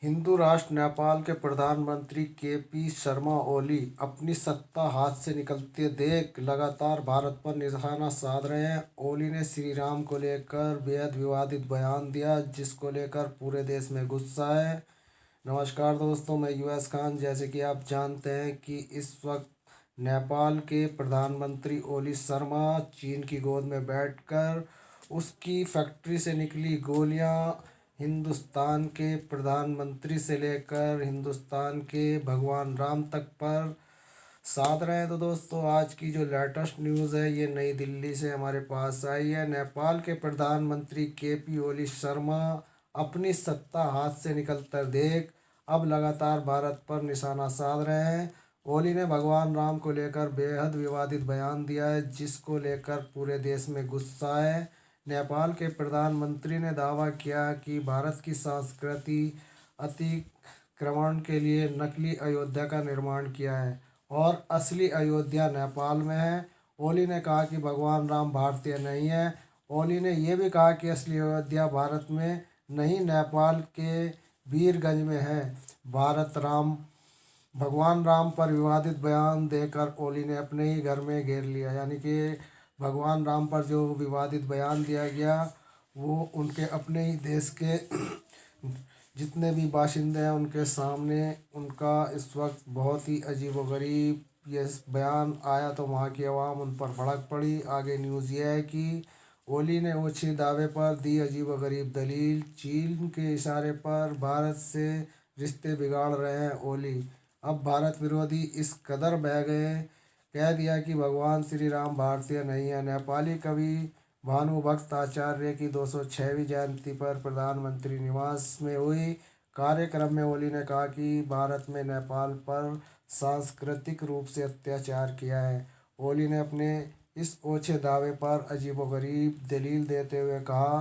हिंदू राष्ट्र नेपाल के प्रधानमंत्री के.पी. शर्मा ओली अपनी सत्ता हाथ से निकलते देख लगातार भारत पर निशाना साध रहे हैं। ओली ने श्री राम को लेकर बेहद विवादित बयान दिया, जिसको लेकर पूरे देश में गुस्सा है। नमस्कार दोस्तों, मैं यूएस खान। जैसे कि आप जानते हैं कि इस वक्त नेपाल के प्रधानमंत्री ओली शर्मा चीन की गोद में बैठकर उसकी फैक्ट्री से निकली गोलियां हिंदुस्तान के प्रधानमंत्री से लेकर हिंदुस्तान के भगवान राम तक पर साध रहे हैं। तो दोस्तों, आज की जो लेटेस्ट न्यूज़ है ये नई दिल्ली से हमारे पास आई है। नेपाल के प्रधानमंत्री के.पी. ओली शर्मा अपनी सत्ता हाथ से निकलकर देख अब लगातार भारत पर निशाना साध रहे हैं। ओली ने भगवान राम को लेकर बेहद विवादित बयान दिया है, जिसको लेकर पूरे देश में गुस्सा है। नेपाल के प्रधानमंत्री ने दावा किया कि भारत की संस्कृति अतिक्रमण के लिए नकली अयोध्या का निर्माण किया है और असली अयोध्या नेपाल में है। ओली ने कहा कि भगवान राम भारतीय नहीं है। ओली ने यह भी कहा कि असली अयोध्या भारत में नहीं, नेपाल के वीरगंज में है। भगवान राम पर विवादित बयान देकर ओली ने अपने ही घर में घेर लिया। यानी कि भगवान राम पर जो विवादित बयान दिया गया वो उनके अपने ही देश के जितने भी बाशिंदे हैं उनके सामने उनका इस वक्त बहुत ही अजीबोगरीब ये बयान आया, तो वहाँ की आवाम उन पर भड़क पड़ी। आगे न्यूज़ ये है कि ओली ने ओछी दावे पर दी अजीबोगरीब दलील। चीन के इशारे पर भारत से रिश्ते बिगाड़ रहे हैं ओली। अब भारत विरोधी इस कदर बह गए, कह दिया कि भगवान श्री राम भारतीय नहीं है। नेपाली कवि भानुभक्त आचार्य की 206वीं जयंती पर प्रधानमंत्री निवास में हुई कार्यक्रम में ओली ने कहा कि भारत में नेपाल पर सांस्कृतिक रूप से अत्याचार किया है। ओली ने अपने इस ओछे दावे पर अजीबोगरीब दलील देते हुए कहा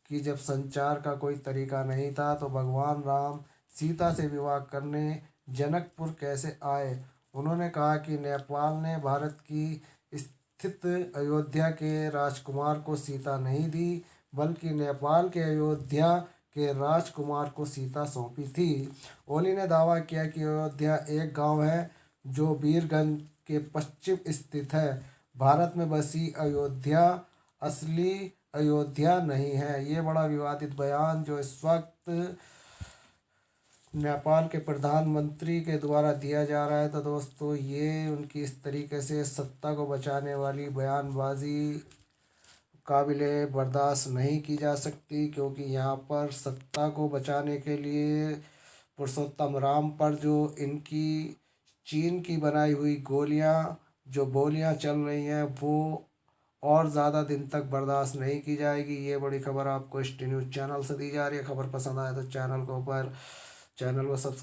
कि जब संचार का कोई तरीका नहीं था तो भगवान राम सीता से विवाह करने जनकपुर कैसे आए। उन्होंने कहा कि नेपाल ने भारत की स्थित अयोध्या के राजकुमार को सीता नहीं दी, बल्कि नेपाल के अयोध्या के राजकुमार को सीता सौंपी थी। ओली ने दावा किया कि अयोध्या एक गांव है जो वीरगंज के पश्चिम स्थित है। भारत में बसी अयोध्या असली अयोध्या नहीं है। ये बड़ा विवादित बयान जो इस वक्त नेपाल के प्रधानमंत्री के द्वारा दिया जा रहा है। तो दोस्तों, ये उनकी इस तरीके से सत्ता को बचाने वाली बयानबाजी काबिले बर्दाश्त नहीं की जा सकती, क्योंकि यहाँ पर सत्ता को बचाने के लिए पुरुषोत्तम राम पर जो इनकी चीन की बनाई हुई जो बोलियाँ चल रही हैं वो और ज़्यादा दिन तक बर्दाश्त नहीं की जाएगी। ये बड़ी खबर आपको ST न्यूज़ चैनल से दी जा रही है। खबर पसंद आए तो चैनल को सब्सक्राइब